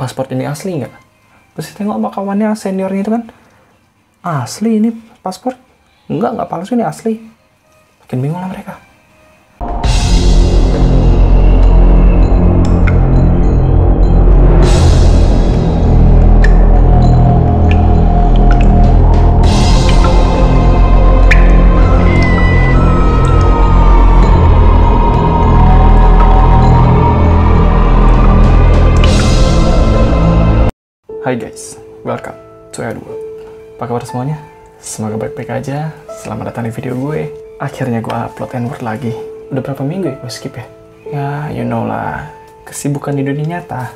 paspor ini asli nggak? Terus tengok sama kawannya seniornya itu kan, asli ini paspor, nggak palsu, ini asli. Makin bingung lah mereka. Hai guys, welcome to Edward. Apa kabar semuanya? Semoga baik-baik aja. Selamat datang di video gue. Akhirnya gue upload Edward lagi. Udah berapa minggu ya gue skip ya? Ya, you know lah, kesibukan di dunia nyata.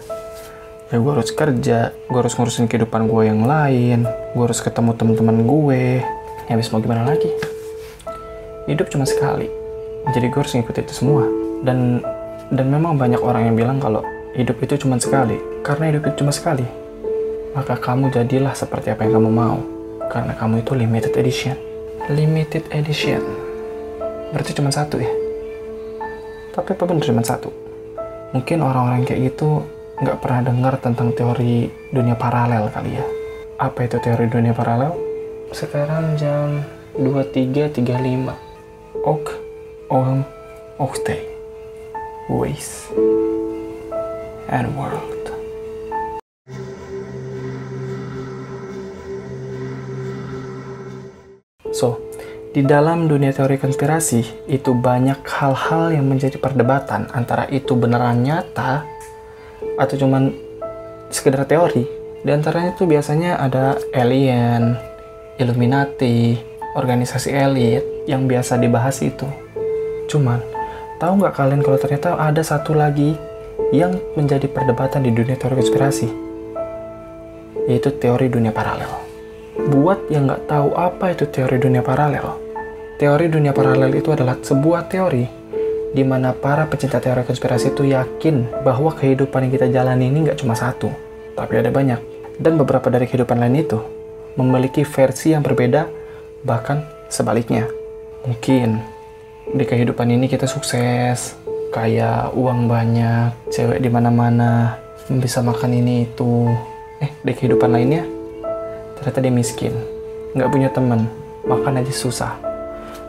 Ya gue harus kerja, gue harus ngurusin kehidupan gue yang lain, gue harus ketemu teman-teman gue. Ya habis mau gimana lagi? Hidup cuma sekali, jadi gue harus ngikutin itu semua. Dan memang banyak orang yang bilang kalau hidup itu cuma sekali. Karena hidup itu cuma sekali, maka kamu jadilah seperti apa yang kamu mau. Karena kamu itu limited edition. Limited edition. Berarti cuma satu ya? Tapi apa bener cuma satu? Mungkin orang-orang kayak gitu nggak pernah dengar tentang teori dunia paralel kali ya. Apa itu teori dunia paralel? Sekarang jam 23.35. Ok, Om, Okte, Ways, and World. So, di dalam dunia teori konspirasi, itu banyak hal-hal yang menjadi perdebatan antara itu beneran nyata atau cuman sekedar teori. Di antaranya tuh biasanya ada alien, Illuminati, organisasi elit yang biasa dibahas itu. Cuman, tahu nggak kalian kalau ternyata ada satu lagi yang menjadi perdebatan di dunia teori konspirasi? Yaitu teori dunia paralel. Buat yang nggak tahu apa itu teori dunia paralel, teori dunia paralel itu adalah sebuah teori di mana para pecinta teori konspirasi itu yakin bahwa kehidupan yang kita jalani ini nggak cuma satu, tapi ada banyak. Dan beberapa dari kehidupan lain itu memiliki versi yang berbeda, bahkan sebaliknya. Mungkin di kehidupan ini kita sukses, kaya, uang banyak, cewek di mana-mana, bisa makan ini itu. Di kehidupan lainnya ternyata dia miskin, nggak punya teman, makan aja susah.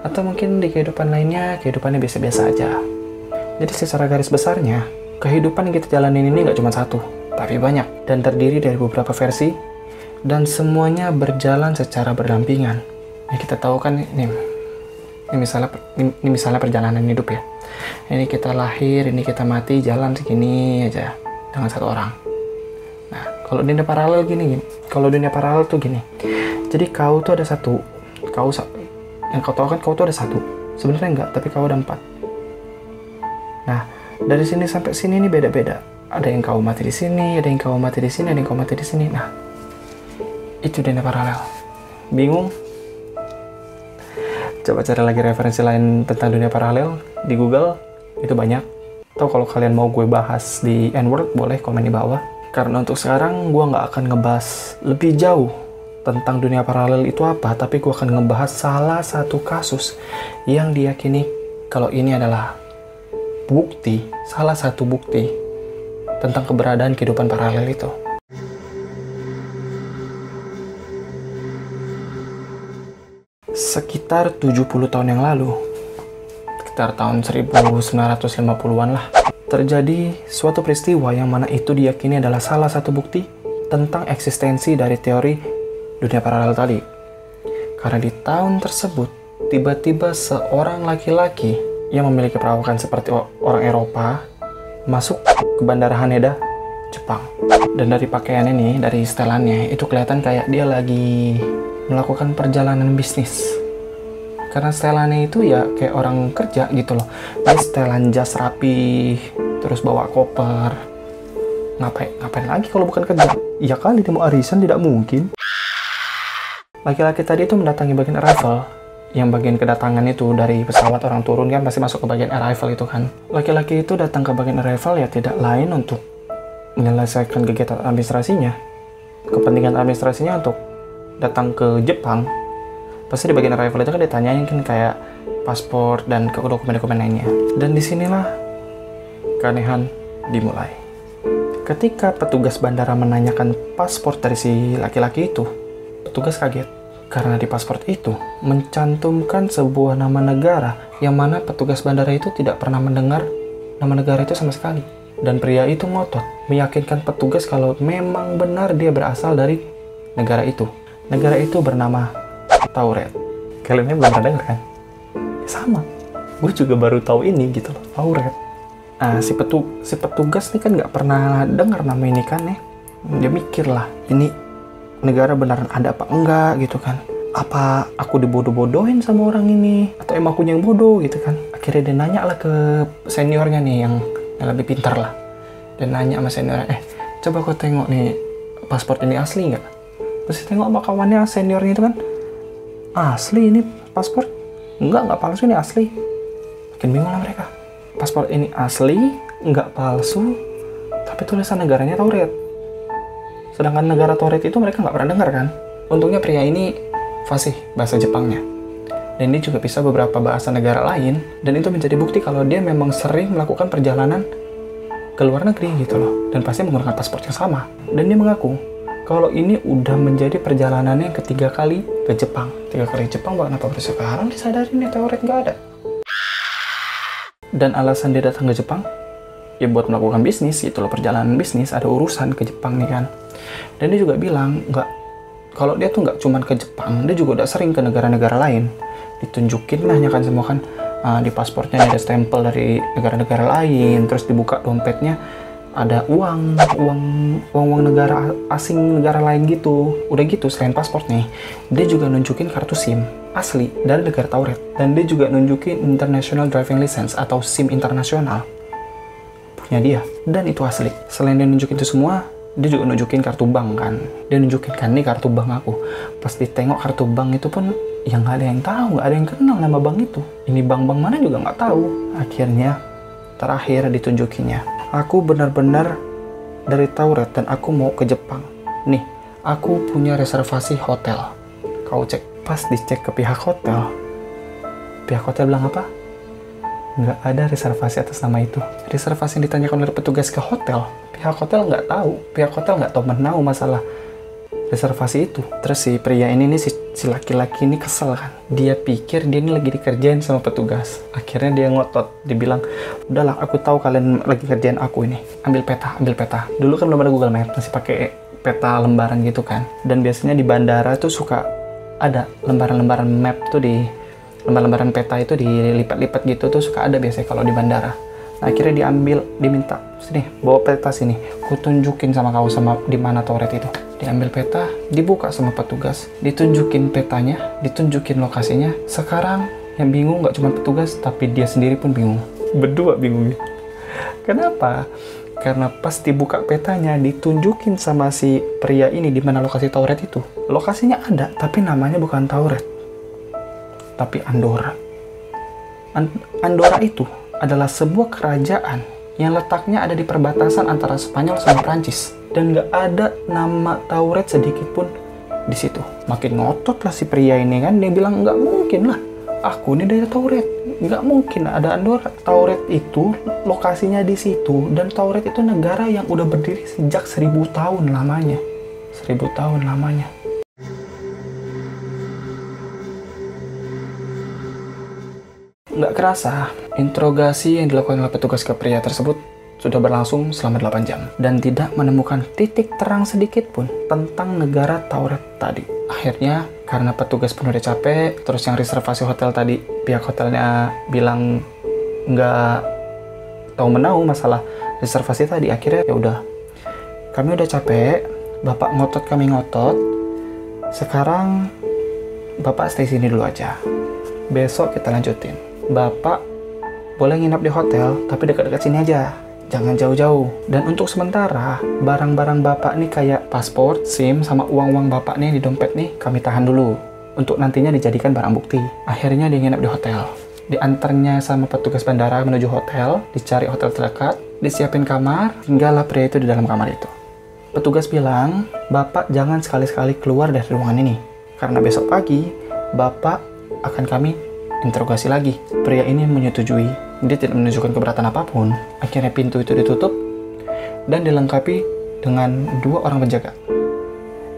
Atau mungkin di kehidupan lainnya, kehidupannya biasa-biasa aja. Jadi secara garis besarnya, kehidupan yang kita jalanin ini nggak cuma satu, tapi banyak. Dan terdiri dari beberapa versi, dan semuanya berjalan secara berdampingan. Ya kita tahu kan, ini misalnya perjalanan hidup ya. Ini kita lahir, ini kita mati, jalan segini aja, dengan satu orang. Kalau dunia paralel gini. Kalau dunia paralel tuh gini. Jadi kau tuh ada satu. Yang kau tahu kan kau tuh ada satu. Sebenarnya enggak, tapi kau ada 4. Nah, dari sini sampai sini ini beda-beda. Ada yang kau mati di sini, ada yang kau mati di sini, ada yang kau mati di sini. Nah, itu dunia paralel. Bingung? Coba cari lagi referensi lain tentang dunia paralel di Google. Itu banyak. Atau kalau kalian mau gue bahas di N-Word, boleh komen di bawah. Karena untuk sekarang gue nggak akan ngebahas lebih jauh tentang dunia paralel itu apa, tapi gue akan ngebahas salah satu kasus yang diyakini kalau ini adalah bukti, salah satu bukti tentang keberadaan kehidupan paralel itu. Sekitar 70 tahun yang lalu, sekitar tahun 1950-an lah, terjadi suatu peristiwa yang mana itu diyakini adalah salah satu bukti tentang eksistensi dari teori dunia paralel tadi. Karena di tahun tersebut, tiba-tiba seorang laki-laki yang memiliki perawakan seperti orang Eropa masuk ke Bandara Haneda, Jepang. Dan dari pakaian ini, dari setelannya, itu kelihatan kayak dia lagi melakukan perjalanan bisnis. Karena setelannya itu ya kayak orang kerja gitu loh. Dia setelan jas rapi, terus bawa koper. Ngapain lagi kalau bukan kerja? Ya kali dia mau arisan, tidak mungkin. Laki-laki tadi itu mendatangi bagian arrival. Yang bagian kedatangan itu dari pesawat orang turun kan pasti masuk ke bagian arrival itu kan. Laki-laki itu datang ke bagian arrival ya tidak lain untuk menyelesaikan kegiatan administrasinya. Kepentingan administrasinya untuk datang ke Jepang. Pasti di bagian arrival itu kan ditanyain kan kayak paspor dan dokumen-dokumen lainnya. Dan disinilah keanehan dimulai. Ketika petugas bandara menanyakan paspor dari si laki-laki itu, petugas kaget. Karena di paspor itu mencantumkan sebuah nama negara yang mana petugas bandara itu tidak pernah mendengar nama negara itu sama sekali. Dan pria itu ngotot meyakinkan petugas kalau memang benar dia berasal dari negara itu. Negara itu bernama Tauret. Kalian belum pernah dengar kan? Sama. Gue juga baru tahu ini gitu loh, Tauret. Nah, si petugas nih kan nggak pernah dengar nama ini kan ya. Dia mikir lah, ini negara beneran ada apa enggak gitu kan. Apa aku dibodoh-bodohin sama orang ini? Atau emang aku yang bodoh gitu kan. Akhirnya dia nanya lah ke seniornya nih yang lebih pintar lah. Dia nanya sama seniornya, coba kau tengok nih, paspor ini asli nggak? Terus dia tengok sama kawannya seniornya itu kan, asli ini paspor? Nggak palsu, ini asli. Makin bingung lah mereka. Paspor ini asli, nggak palsu, tapi tulisan negaranya Tauret. Sedangkan negara Tauret itu mereka nggak pernah dengar kan. Untungnya pria ini fasih bahasa Jepangnya. Dan dia juga bisa beberapa bahasa negara lain, dan itu menjadi bukti kalau dia memang sering melakukan perjalanan ke luar negeri gitu loh. Dan pasti menggunakan paspor yang sama. Dan dia mengaku kalau ini udah menjadi perjalanannya ketiga kali ke Jepang. 3 kali Jepang, bahkan apa baru sekarang disadari nih Tauret nggak ada. Dan alasan dia datang ke Jepang, ya buat melakukan bisnis gitu loh, perjalanan bisnis, ada urusan ke Jepang nih kan. Dan dia juga bilang, kalau dia tuh nggak cuman ke Jepang, dia juga udah sering ke negara-negara lain. Ditunjukin lah kan semua kan, di paspornya ada stempel dari negara-negara lain, terus dibuka dompetnya, ada uang negara asing, negara lain gitu. Udah gitu, selain paspor nih, dia juga nunjukin kartu SIM asli dari negara Tauret. Dan dia juga nunjukin International Driving License atau SIM internasional punya dia, dan itu asli. Selain dia nunjukin itu semua, dia juga nunjukin kartu bank kan. Dia nunjukin kan, nih kartu bank aku. Pas ditengok kartu bank itu pun, ya nggak ada yang tahu, nggak ada yang kenal nama bank itu. Ini bank-bank mana juga nggak tahu. Akhirnya, terakhir ditunjukinnya, aku benar-benar dari Tauret dan aku mau ke Jepang. Nih, aku punya reservasi hotel. Kau cek. Pas dicek ke pihak hotel bilang apa? Nggak ada reservasi atas nama itu. Reservasi yang ditanyakan oleh petugas ke hotel, pihak hotel nggak tahu. Pihak hotel nggak tahu menau masalah reservasi itu. Terus si pria ini nih, si laki-laki ini kesel kan. Dia pikir dia ini lagi dikerjain sama petugas. Akhirnya dia ngotot. Dia bilang, udahlah aku tahu kalian lagi kerjain aku ini. Ambil peta. Dulu kan belum ada Google Maps, masih pakai peta lembaran gitu kan. Dan biasanya di bandara tuh suka ada lembaran-lembaran map tuh, di lembaran peta itu dilipat-lipat gitu tuh suka ada biasanya kalau di bandara. Nah, akhirnya diminta, sini bawa peta sini, ku tunjukin sama kau sama di mana Tauret itu. Diambil peta, dibuka sama petugas, ditunjukin petanya, ditunjukin lokasinya. Sekarang yang bingung nggak cuma petugas, tapi dia sendiri pun bingung. Berdua bingungnya. Kenapa? Karena pas dibuka petanya, ditunjukin sama si pria ini di mana lokasi Tauret itu. Lokasinya ada, tapi namanya bukan Tauret, tapi Andorra. Andorra itu adalah sebuah kerajaan yang letaknya ada di perbatasan antara Spanyol sama Prancis. Dan nggak ada nama Tauret sedikit pun di situ. Makin ngotot lah si pria ini kan. Dia bilang, nggak mungkin lah, aku ini dari Tauret. Nggak mungkin ada Andorra. Tauret itu lokasinya di situ. Dan Tauret itu negara yang udah berdiri sejak 1000 tahun lamanya. 1000 tahun lamanya. Nggak kerasa, interogasi yang dilakukan oleh petugas ke pria tersebut sudah berlangsung selama 8 jam. Dan tidak menemukan titik terang sedikit pun tentang negara Tauret tadi. Akhirnya, karena petugas pun udah capek, terus yang reservasi hotel tadi, pihak hotelnya bilang nggak tahu menau masalah reservasi tadi. Akhirnya ya udah, kami udah capek, bapak ngotot, kami ngotot. Sekarang bapak stay sini dulu aja. Besok kita lanjutin. Bapak boleh nginap di hotel, tapi dekat-dekat sini aja. Jangan jauh-jauh. Dan untuk sementara, barang-barang bapak nih kayak paspor, SIM, sama uang-uang bapak nih di dompet nih, kami tahan dulu. Untuk nantinya dijadikan barang bukti. Akhirnya dia nginap di hotel. Diantarnya sama petugas bandara menuju hotel, dicari hotel terdekat, disiapin kamar, tinggallah pria itu di dalam kamar itu. Petugas bilang, bapak jangan sekali-sekali keluar dari ruangan ini. Karena besok pagi, bapak akan kami interogasi lagi. Pria ini menyetujui. Dia tidak menunjukkan keberatan apapun. Akhirnya pintu itu ditutup dan dilengkapi dengan 2 orang penjaga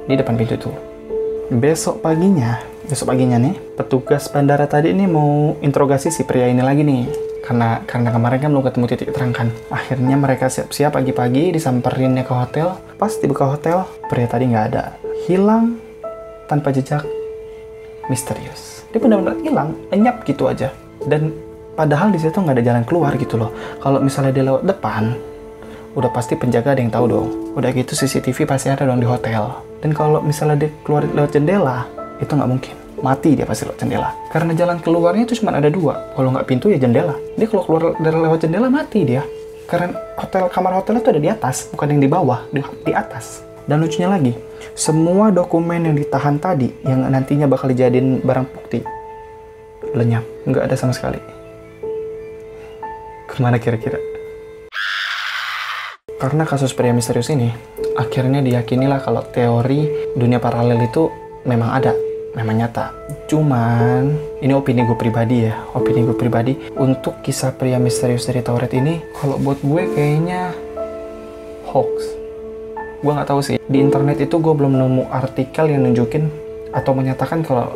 di depan pintu itu. Besok paginya nih, petugas bandara tadi ini mau interogasi si pria ini lagi nih. Karena kemarin kan belum ketemu titik terang kan. Akhirnya mereka siap-siap pagi-pagi disamperinnya ke hotel. Pas dibuka hotel, pria tadi nggak ada. Hilang tanpa jejak, misterius. Dia benar-benar hilang, lenyap gitu aja. Dan padahal di situ nggak ada jalan keluar gitu loh. Kalau misalnya dia lewat depan, udah pasti penjaga ada yang tahu dong. Udah gitu CCTV pasti ada dong di hotel. Dan kalau misalnya dia keluar lewat jendela, itu nggak mungkin. Mati dia pasti lewat jendela. Karena jalan keluarnya itu cuma ada 2. Kalau nggak pintu ya jendela. Dia kalau keluar dari lewat jendela mati dia. Karena kamar hotel itu ada di atas, bukan yang di bawah, di atas. Dan lucunya lagi, semua dokumen yang ditahan tadi, yang nantinya bakal dijadiin barang bukti, lenyap. Nggak ada sama sekali. Kemana kira-kira? Karena kasus pria misterius ini, akhirnya diyakinilah kalau teori dunia paralel itu memang ada, memang nyata. Cuman, ini opini gue pribadi ya, untuk kisah pria misterius dari Tauret ini, kalau buat gue kayaknya hoax. Gue nggak tahu sih, di internet itu gue belum nemu artikel yang nunjukin atau menyatakan kalau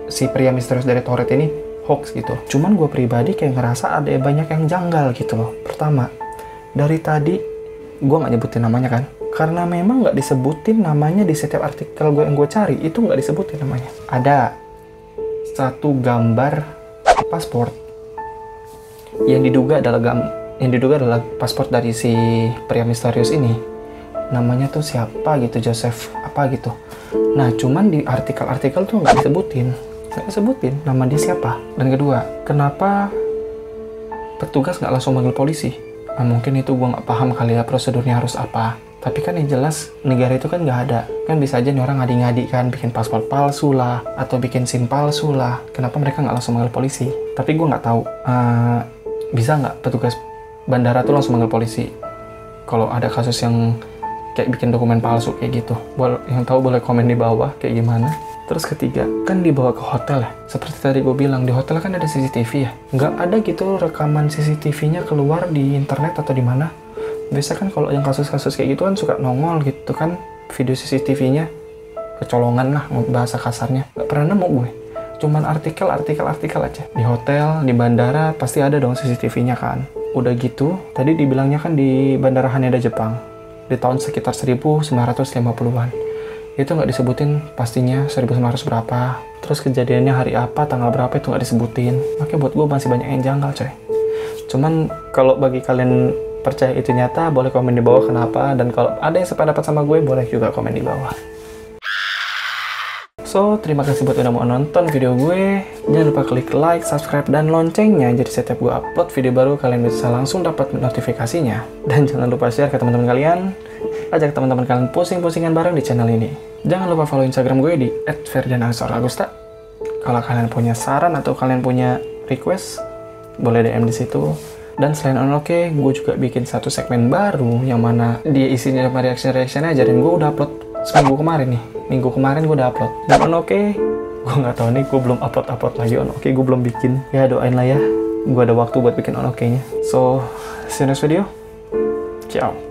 si pria misterius dari Tauret ini hoax gitu. Cuman gue pribadi kayak ngerasa ada banyak yang janggal gitu loh. Pertama, dari tadi gue nggak nyebutin namanya kan, karena memang nggak disebutin namanya di setiap artikel yang gue cari, itu nggak disebutin namanya. Ada satu gambar paspor yang diduga adalah paspor dari si pria misterius ini. Namanya tuh siapa gitu, Joseph apa gitu. Nah cuman di artikel-artikel tuh nggak disebutin nama dia siapa. Dan kedua, kenapa petugas nggak langsung manggil polisi? Nah, mungkin itu gue nggak paham kali ya prosedurnya harus apa. Tapi kan yang jelas negara itu kan nggak ada. Kan bisa aja nih orang ngadi-ngadi kan, bikin paspor palsu lah, atau bikin SIM palsu lah. Kenapa mereka nggak langsung manggil polisi? Tapi gue nggak tahu. Bisa nggak petugas bandara tuh langsung manggil polisi? Kalau ada kasus yang kayak bikin dokumen palsu kayak gitu. Yang tahu boleh komen di bawah kayak gimana. Terus ketiga, kan dibawa ke hotel ya. Seperti tadi gue bilang, di hotel kan ada CCTV ya. Nggak ada gitu rekaman CCTV-nya keluar di internet atau di mana. Biasa kan kalau yang kasus-kasus kayak gitu kan suka nongol gitu kan video CCTV-nya. Kecolongan lah bahasa kasarnya. Nggak pernah nemu gue. Cuman artikel aja. Di hotel, di bandara pasti ada dong CCTV-nya kan. Udah gitu, tadi dibilangnya kan di Bandara Haneda Jepang. Di tahun sekitar 1950-an. Itu nggak disebutin pastinya 1900 berapa, terus kejadiannya hari apa, tanggal berapa itu nggak disebutin. Makanya buat gue masih banyak yang janggal coy. Cuman kalau bagi kalian percaya itu nyata, boleh komen di bawah kenapa, dan kalau ada yang sependapat sama gue, boleh juga komen di bawah. So, terima kasih buat udah mau nonton video gue. Jangan lupa klik like, subscribe, dan loncengnya, jadi setiap gue upload video baru, kalian bisa langsung dapat notifikasinya. Dan jangan lupa share ke teman-teman kalian. Ajak teman-teman kalian pusing-pusingan bareng di channel ini. Jangan lupa follow Instagram gue di @ferdianagusta. Kalau kalian punya saran atau kalian punya request, boleh DM di situ. Dan selain Onoke, gue juga bikin satu segmen baru yang mana dia isinya sama reaction aja. Dan gue udah upload seminggu kemarin nih. Minggu kemarin gue udah upload. Dan Onoke, gue nggak tahu nih, gue belum upload lagi Onoke, gue belum bikin. Ya doain lah ya, gue ada waktu buat bikin Onoke-nya. So, see you next video. Ciao.